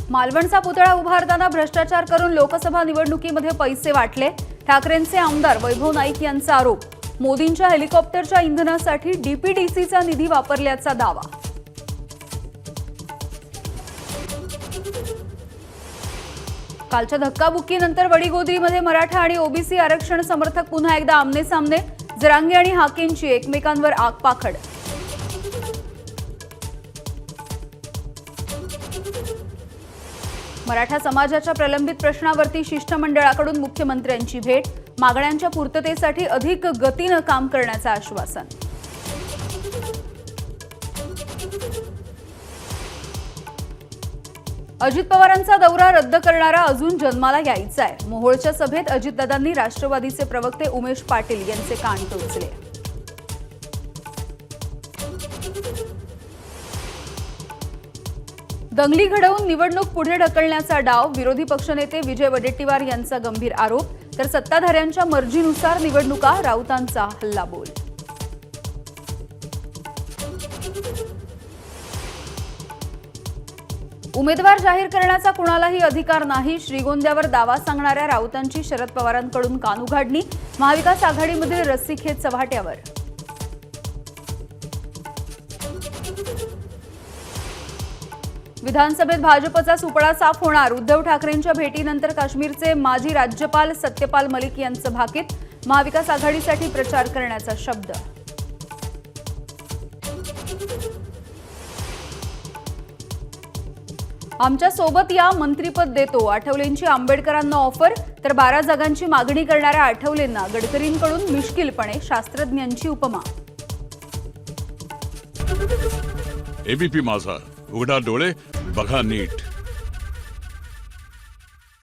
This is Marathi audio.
मालवणचा पुतळा उभारताना भ्रष्टाचार करून लोकसभा निवडणुकीमध्ये पैसे वाटले। ठाकरेंचे आमदार वैभव नाईक यांचा आरोप। मोदींच्या हेलिकॉप्टरच्या इंधनासाठी डीपीडीसीचा निधी वापरल्याचा दावा। कालच्या धक्काबुक्कीनंतर वडीगोद्रीमध्ये मराठा आणि ओबीसी आरक्षण समर्थक पुन्हा एकदा आमने-सामने। जरांगे आणि हाकेंची एकमेकांवर आगपाखड। मराठा समाजाच्या प्रलंबित प्रश्नावरती शिष्टमंडळाकडून मुख्यमंत्र्यांची भेट। मागण्यांच्या पूर्ततेसाठी अधिक गतीने काम करण्याचं आश्वासन। अजित पवारांचा दौरा रद्द करणारा अजून जन्माला यायचा आहे। मोहोळच्या सभेत अजितदादांनी राष्ट्रवादीचे प्रवक्ते उमेश पाटील यांचे कान टोचले। दंगली घडवून निवडणूक पुढे ढकलण्याचा डाव। विरोधी पक्षनेते विजय वडेट्टीवार यांचा गंभीर आरोप। तर सत्ताधाऱ्यांच्या मर्जीनुसार निवडणुका, राऊतांचा हल्लाबोल। उमेदवार जाहीर करण्याचा कुणालाही अधिकार नाही। श्रीगोंद्यावर दावा सांगणाऱ्या राऊतांची शरद पवारांकडून कानउघाडणी। महाविकास आघाडीमधील रस्सीखेच चव्हाट्यावर। विधानसभेत भाजपचा सुपडा साफ होणार। उद्धव ठाकरेंच्या भेटीनंतर काश्मीरचे माजी राज्यपाल सत्यपाल मलिक यांचं भाकीत। महाविकास आघाडीसाठी प्रचार करण्याचा शब्द। आमच्या सोबत या, मंत्रीपद देतो। आठवलेंची आंबेडकरांना ऑफर। तर 12 जागांची मागणी करणाऱ्या आठवलेंना गडकरींकडून मिश्किलपणे शास्त्रज्ञांची उपमा। एबीपी माझा, उघडा डोळे बघा नीट।